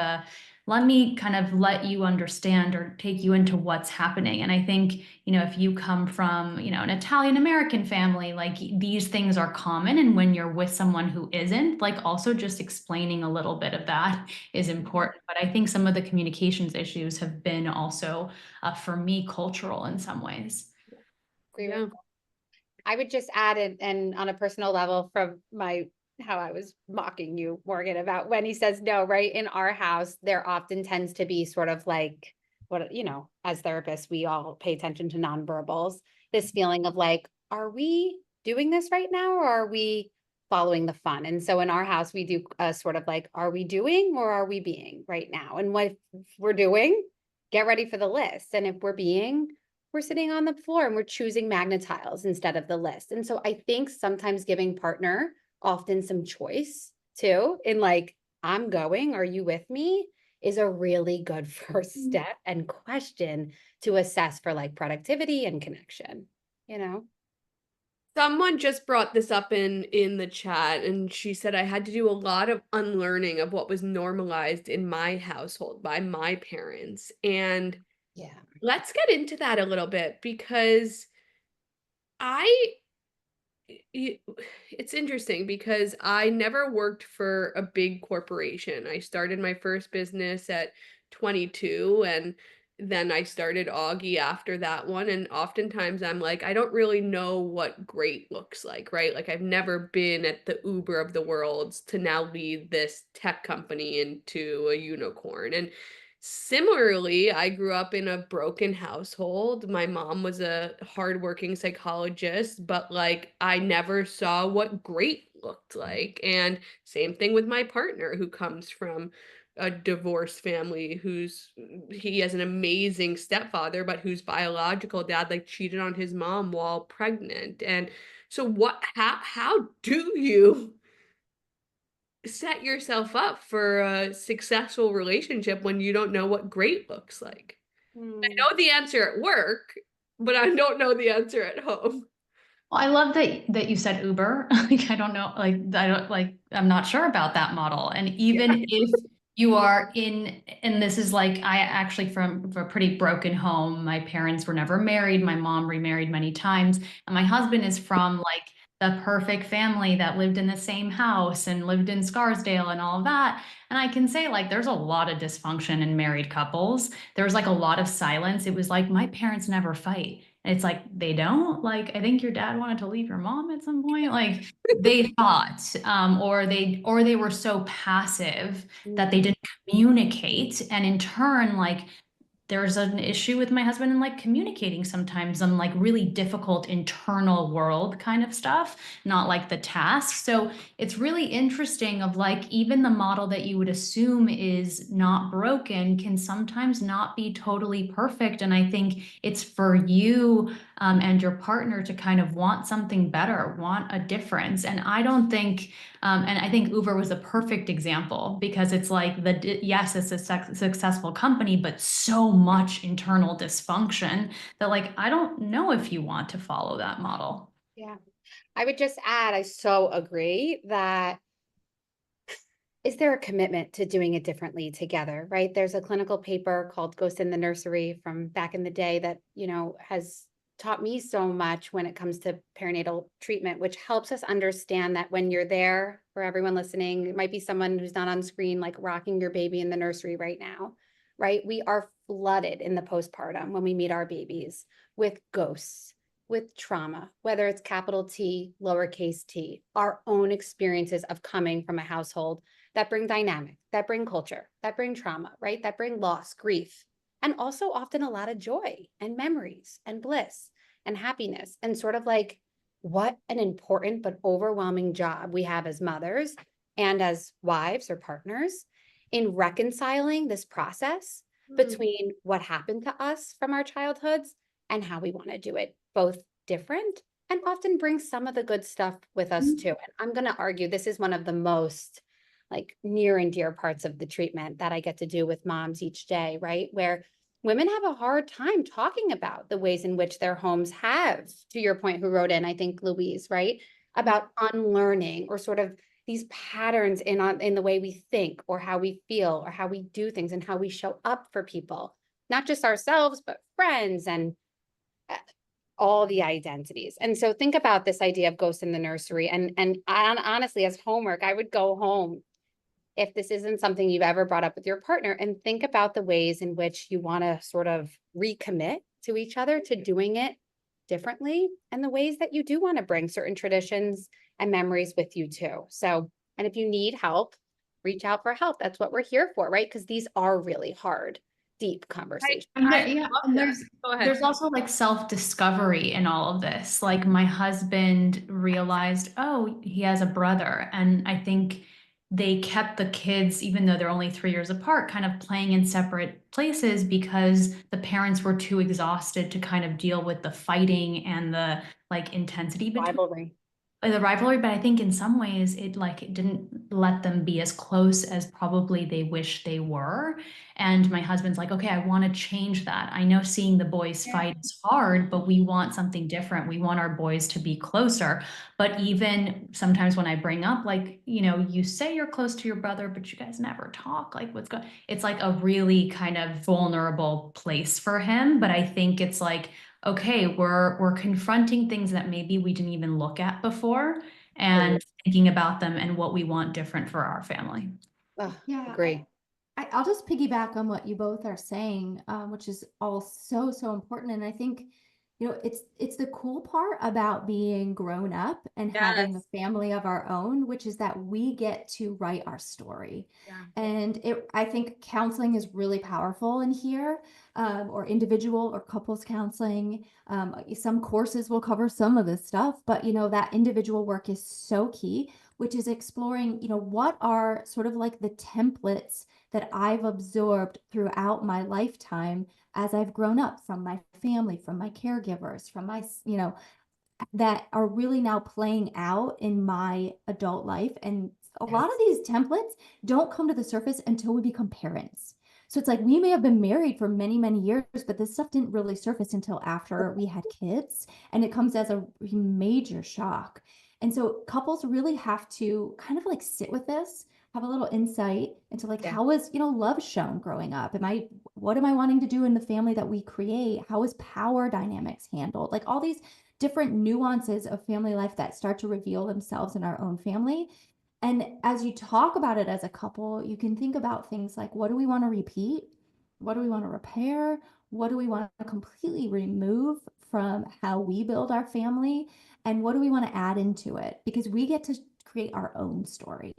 let me kind of let you understand or take you into what's happening. And I think, if you come from, an Italian American family, like these things are common. And when you're with someone who isn't, like also just explaining a little bit of that is important. But I think some of the communications issues have been also, for me, cultural in some ways. Agree Yeah. with that. I would just add it, and on a personal level from how I was mocking you, Morgan, about when he says no, right? In our house, there often tends to be sort of like what, as therapists, we all pay attention to nonverbals, this feeling of like, are we doing this right now or are we following the fun? And so in our house, we do a sort of like, are we doing or are we being right now? And what we're doing, get ready for the list. And if we're being, we're sitting on the floor and we're choosing magnet tiles instead of the list. And so I think sometimes giving partner often some choice too, in like, I'm going, are you with me, is a really good first step and question to assess for like productivity and connection, Someone just brought this up in the chat, and she said I had to do a lot of unlearning of what was normalized in my household by my parents. And Yeah. let's get into that a little bit because I it's interesting because I never worked for a big corporation. I started my first business at 22, and then I started Auggie after that one. And oftentimes I'm like, I don't really know what great looks like, right? Like I've never been at the Uber of the world to now lead this tech company into a unicorn. And similarly, I grew up in a broken household. My mom was a hardworking psychologist, but like I never saw what great looked like. And same thing with my partner who comes from a divorced family he has an amazing stepfather, but whose biological dad like cheated on his mom while pregnant. And so how do you set yourself up for a successful relationship when you don't know what great looks like? I know the answer at work, but I don't know the answer at home. Well, I love that you said Uber. Like, I don't know, like, I don't like, I'm not sure about that model. And even if you are in, and this is like, I actually from a pretty broken home. My parents were never married. My mom remarried many times. And my husband is from like the perfect family that lived in the same house and lived in Scarsdale and all of that. And I can say like there's a lot of dysfunction in married couples. There was like a lot of silence. It was like my parents never fight. And it's like they don't. Like I think your dad wanted to leave your mom at some point. Like they thought, or they were so passive that they didn't communicate, and in turn, like there's an issue with my husband and like communicating sometimes on like really difficult internal world kind of stuff, not like the task. So it's really interesting of like even the model that you would assume is not broken can sometimes not be totally perfect. And I think it's for you and your partner to kind of want something better, want a difference. And I don't think and I think Uber was a perfect example because it's like yes, it's a successful company, but so much internal dysfunction that like I don't know if you want to follow that model. Yeah. I would just add, I so agree that is there a commitment to doing it differently together, right? There's a clinical paper called Ghost in the Nursery from back in the day that, has taught me so much when it comes to perinatal treatment, which helps us understand that when you're there, for everyone listening, it might be someone who's not on screen, like rocking your baby in the nursery right now, right? We are flooded in the postpartum when we meet our babies with ghosts, with trauma, whether it's capital T, lowercase t, our own experiences of coming from a household that bring dynamic, that bring culture, that bring trauma, right? That bring loss, grief, and also often a lot of joy and memories and bliss and happiness. And sort of like what an important but overwhelming job we have as mothers and as wives or partners in reconciling this process between what happened to us from our childhoods and how we want to do it both different and often bring some of the good stuff with us too. And I'm going to argue this is one of the most like near and dear parts of the treatment that I get to do with moms each day, right? Where women have a hard time talking about the ways in which their homes have, to your point, who wrote in, I think Louise, right? About unlearning or sort of these patterns in the way we think or how we feel or how we do things and how we show up for people, not just ourselves, but friends and all the identities. And so think about this idea of ghosts in the nursery. And honestly, as homework, I would go home if this isn't something you've ever brought up with your partner and think about the ways in which you want to sort of recommit to each other to doing it differently and the ways that you do want to bring certain traditions and memories with you too. So, and if you need help, reach out for help. That's what we're here for, right? Because these are really hard, deep conversations. Yeah, and Go ahead. there's also like self-discovery in all of this. Like my husband realized, oh, he has a brother. And I think they kept the kids, even though they're only 3 years apart, kind of playing in separate places because the parents were too exhausted to kind of deal with the fighting and the like intensity between Rivalry. the rivalry. But I think in some ways it didn't let them be as close as probably they wish they were. And my husband's like, okay, I want to change that. I know seeing the boys fight is hard, but we want something different. We want our boys to be closer. But even sometimes when I bring up, like, you say you're close to your brother, but you guys never talk, like what's going, it's like a really kind of vulnerable place for him. But I think it's like, okay, we're confronting things that maybe we didn't even look at before and thinking about them and what we want different for our family. Oh, Yeah, agree. I'll just piggyback on what you both are saying, which is all so, so important. And I think, it's the cool part about being grown up and having a Yes. family of our own, which is that we get to write our story. Yeah. And I think counseling is really powerful in here, or individual or couples counseling. Some courses will cover some of this stuff, but that individual work is so key, which is exploring, what are sort of like the templates that I've absorbed throughout my lifetime as I've grown up from my family, from my caregivers, from my, that are really now playing out in my adult life. And a lot of these templates don't come to the surface until we become parents. So it's like we may have been married for many, many years, but this stuff didn't really surface until after we had kids. And it comes as a major shock. And so couples really have to kind of like sit with this, have a little insight into like, Yeah. how was, love shown growing up? What am I wanting to do in the family that we create? How is power dynamics handled? Like all these different nuances of family life that start to reveal themselves in our own family. And as you talk about it as a couple, you can think about things like, what do we want to repeat? What do we want to repair? What do we want to completely remove from how we build our family? And what do we want to add into it? Because we get to create our own story.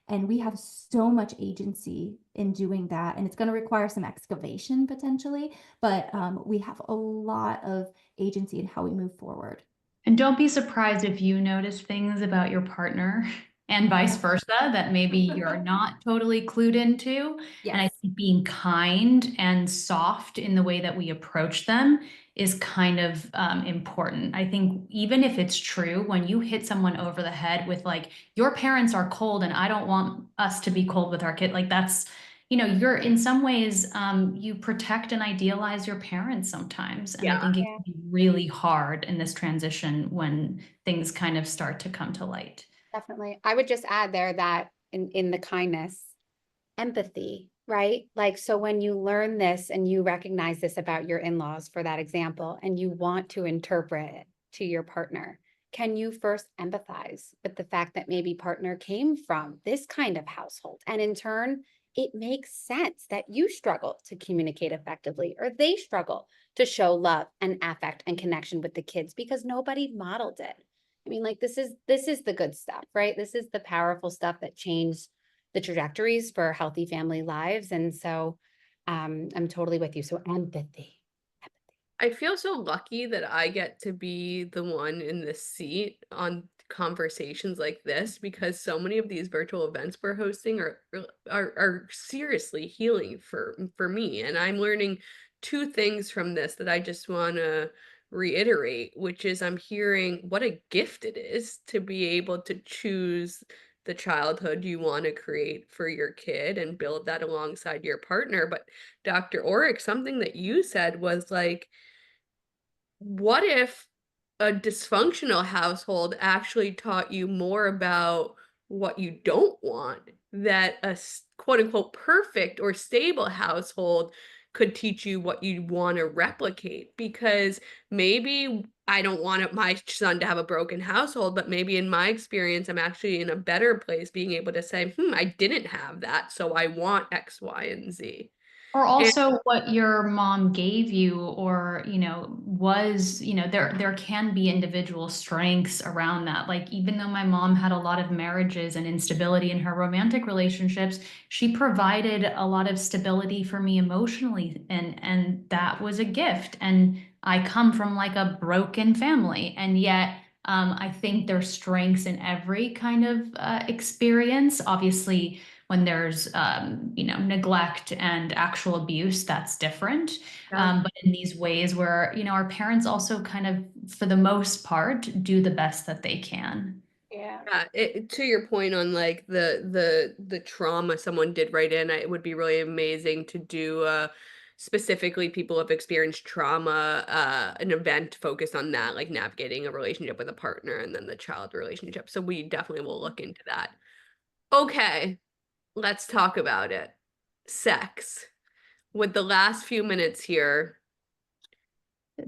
And we have so much agency in doing that. And it's going to require some excavation potentially, but we have a lot of agency in how we move forward. And don't be surprised if you notice things about your partner and vice versa that maybe you're not totally clued into. Yes. And I think being kind and soft in the way that we approach them is kind of important. I think even if it's true, when you hit someone over the head with like, your parents are cold and I don't want us to be cold with our kid, like that's, you're in some ways, you protect and idealize your parents sometimes. And I think it can be really hard in this transition when things kind of start to come to light. Definitely. I would just add there that in the kindness, empathy, right? Like, so when you learn this and you recognize this about your in-laws, for that example, and you want to interpret it to your partner, can you first empathize with the fact that maybe partner came from this kind of household? And in turn, it makes sense that you struggle to communicate effectively, or they struggle to show love and affect and connection with the kids because nobody modeled it. I mean, like this is the good stuff, right? This is the powerful stuff that changed the trajectories for healthy family lives. And so I'm totally with you. So empathy. I feel so lucky that I get to be the one in this seat on conversations like this because so many of these virtual events we're hosting are seriously healing for me. And I'm learning two things from this that I just want to reiterate, which is I'm hearing what a gift it is to be able to choose the childhood you want to create for your kid and build that alongside your partner. But Dr. Oric, something that you said was like, what if a dysfunctional household actually taught you more about what you don't want that a quote unquote perfect or stable household could teach you what you want to replicate? Because maybe I don't want my son to have a broken household, but maybe in my experience, I'm actually in a better place being able to say, I didn't have that, so I want X, Y, and Z. Or And also what your mom gave you, or, was, there can be individual strengths around that. Like, even though my mom had a lot of marriages and instability in her romantic relationships, she provided a lot of stability for me emotionally. And that was a gift. And I come from like a broken family. And yet, I think there's strengths in every kind of experience. Obviously, when there's neglect and actual abuse, that's different. But in these ways where our parents also kind of, for the most part, do the best that they can. Yeah. To your point on like the trauma someone did write in, it would be really amazing to do specifically people have experienced trauma, an event focused on that, like navigating a relationship with a partner and then the child relationship. So we definitely will look into that. Okay, let's talk about it. Sex. With the last few minutes here.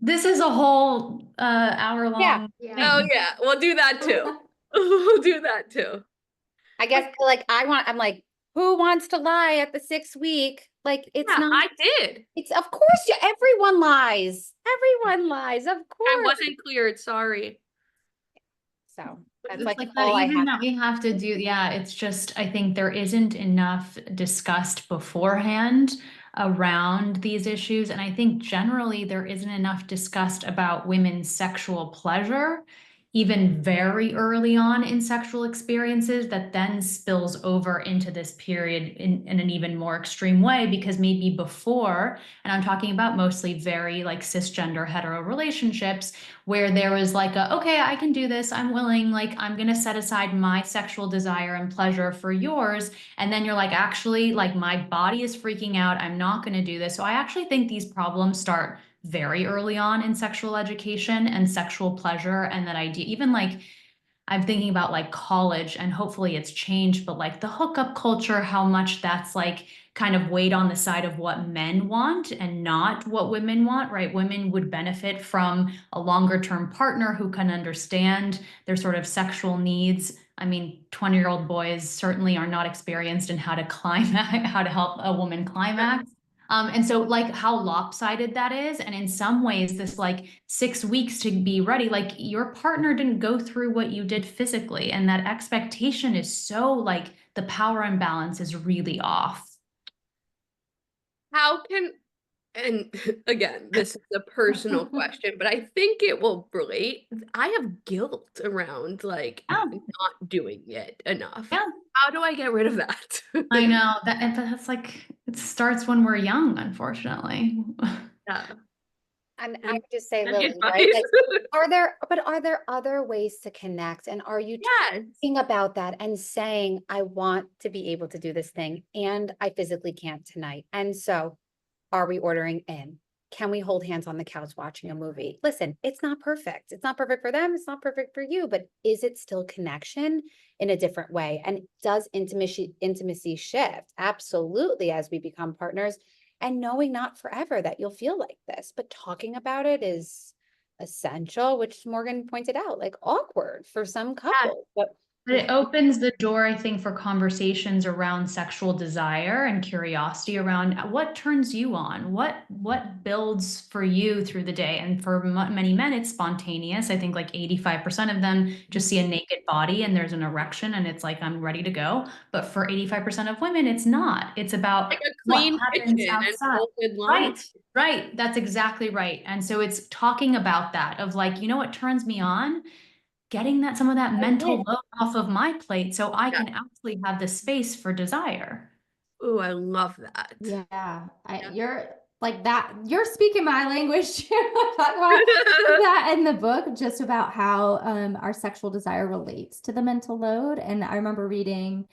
This is a whole hour long thing. Oh yeah, we'll do that too. We'll do that too. I guess like I'm like, who wants to lie at the 6th week? Like it's Yeah, not. I did. It's of course everyone lies. Everyone lies, of course. I wasn't cleared, sorry. So that's It's like like all that, I even have. that we have to do, it's just, I think there isn't enough discussed beforehand around these issues. And I think generally there isn't enough discussed about women's sexual pleasure even very early on in sexual experiences that then spills over into this period in an even more extreme way, because maybe before, and I'm talking about mostly very like cisgender hetero relationships, where there was like a, okay, I can do this, I'm willing, like I'm gonna set aside my sexual desire and pleasure for yours. And then you're like, actually, like my body is freaking out, I'm not gonna do this. So I actually think these problems start very early on in sexual education and sexual pleasure. And that idea, even like I'm thinking about like college, and hopefully it's changed, but like the hookup culture, how much that's like kind of weighed on the side of what men want and not what women want, right? Women would benefit from a longer term partner who can understand their sort of sexual needs. I mean, 20-year-old boys certainly are not experienced in how to climax, how to help a woman climax. And so like how lopsided that is. And in some ways, this like 6 weeks to be ready, like your partner didn't go through what you did physically. And that expectation is so like the power imbalance is really off. How can, and again, this is a personal question, but I think it will relate. I have guilt around like Yeah, not doing it enough. yeah. How do I get rid of that? I know that, and that's like, it starts when we're young, unfortunately. Yeah. And I And would just say, any Lily, right? advice? Like, are there other ways to connect? And are you Yes. talking about that and saying, I want to be able to do this thing and I physically can't tonight? And so are we ordering in? Can we hold hands on the couch watching a movie? Listen, it's not perfect. It's not perfect for them. It's not perfect for you, but is it still connection in a different way? And does intimacy shift? Absolutely, as we become partners, and knowing not forever that you'll feel like this, but talking about it is essential, which Morgan pointed out, like awkward for some couples. But it opens the door, I think, for conversations around sexual desire and curiosity around what turns you on, what builds for you through the day. And for many men, it's spontaneous. I think like 85% of them just see a naked body and there's an erection and it's like, I'm ready to go. But for 85% of women, it's not. It's about Like a what clean happens kitchen and outside. folded laundry. Right, right. That's exactly right. And so it's talking about that of like, you know what turns me on? Getting that some of that mental load off of my plate so I Yeah. can actually have the space for desire. Ooh, I love that. Yeah, Yeah. you're like that. You're speaking my language. Talk about that in the book, just about how our sexual desire relates to the mental load. And I remember reading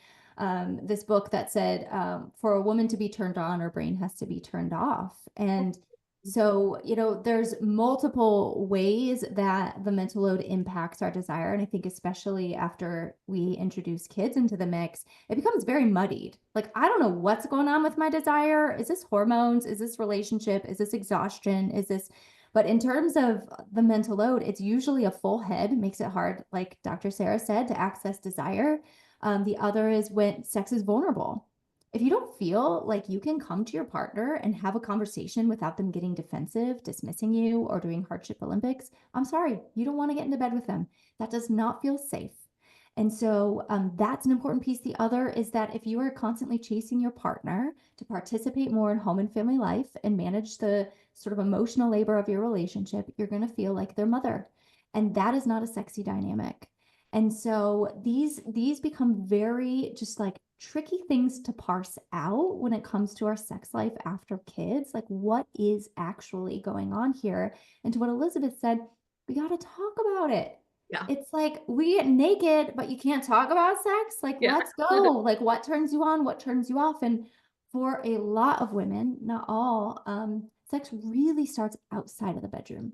this book that said for a woman to be turned on, her brain has to be turned off. And so, there's multiple ways that the mental load impacts our desire. And I think especially after we introduce kids into the mix, it becomes very muddied. Like, I don't know what's going on with my desire. Is this hormones? Is this relationship? Is this exhaustion? But in terms of the mental load, it's usually a full head, makes it hard, like Dr. Sarah said, to access desire. The other is when sex is vulnerable. If you don't feel like you can come to your partner and have a conversation without them getting defensive, dismissing you, or doing hardship Olympics, I'm sorry, you don't want to get into bed with them. That does not feel safe. And so that's an important piece. The other is that if you are constantly chasing your partner to participate more in home and family life and manage the sort of emotional labor of your relationship, you're going to feel like their mother. And that is not a sexy dynamic. And so these become very just like tricky things to parse out when it comes to our sex life after kids. Like, what is actually going on here? And to what Elizabeth said, we got to talk about it. Yeah. It's like we get naked, but you can't talk about sex. Like, Yeah. let's go. Like, what turns you on? What turns you off? And for a lot of women, not all, sex really starts outside of the bedroom.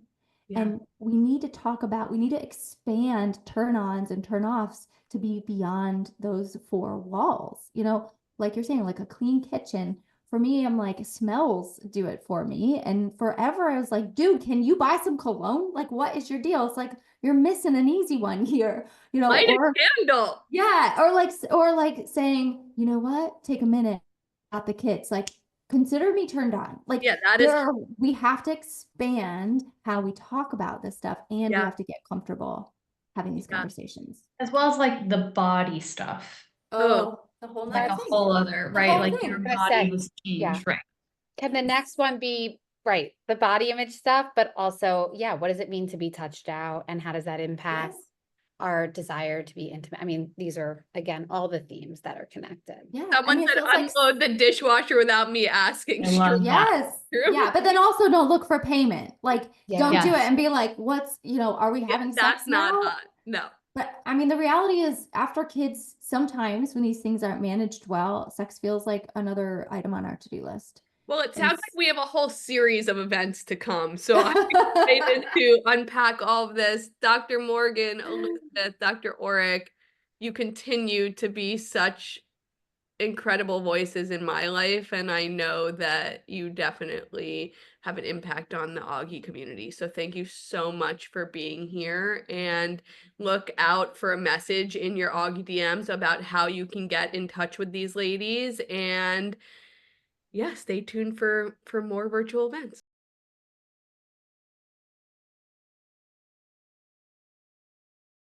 Yeah. And we need to expand turn-ons and turn-offs to be beyond those four walls. Like you're saying, like a clean kitchen. For me, I'm like, smells do it for me. And forever I was like, dude, can you buy some cologne? Like, what is your deal? It's like, you're missing an easy one here, Light or a candle. yeah, or like saying, you know what? Take a minute at the kids. Like, consider me turned on. Like, Yeah, that is we have to expand how we talk about this stuff, and we Yeah. have to get comfortable having these Yeah. conversations. As well as like the body stuff. Oh, the whole Like nother a thing. whole other, The right? whole Like thing. your I'm gonna body say, was yeah. changed, right? Can the next one be, right, the body image stuff, but also, yeah, what does it mean to be touched out and how does that impact? Yes. our desire to be intimate. I mean, these are, again, all the themes that are connected. Yeah. Someone it said feels like unload the dishwasher without me asking. I love that. yes. True. Yeah. But then also don't look for payment. Like, don't do it Yes. and be like, what's, are we having sex That's not now? hot. No. But I mean, the reality is, after kids, sometimes when these things aren't managed well, sex feels like another item on our to-do list. Well, it And sounds like we have a whole series of events to come. So I'm excited to unpack all of this. Dr. Morgan, Elizabeth, Dr. Oric, you continue to be such incredible voices in my life, and I know that you definitely have an impact on the Auggie community. So thank you so much for being here, and look out for a message in your Auggie DMs about how you can get in touch with these ladies. And yeah, stay tuned for more virtual events.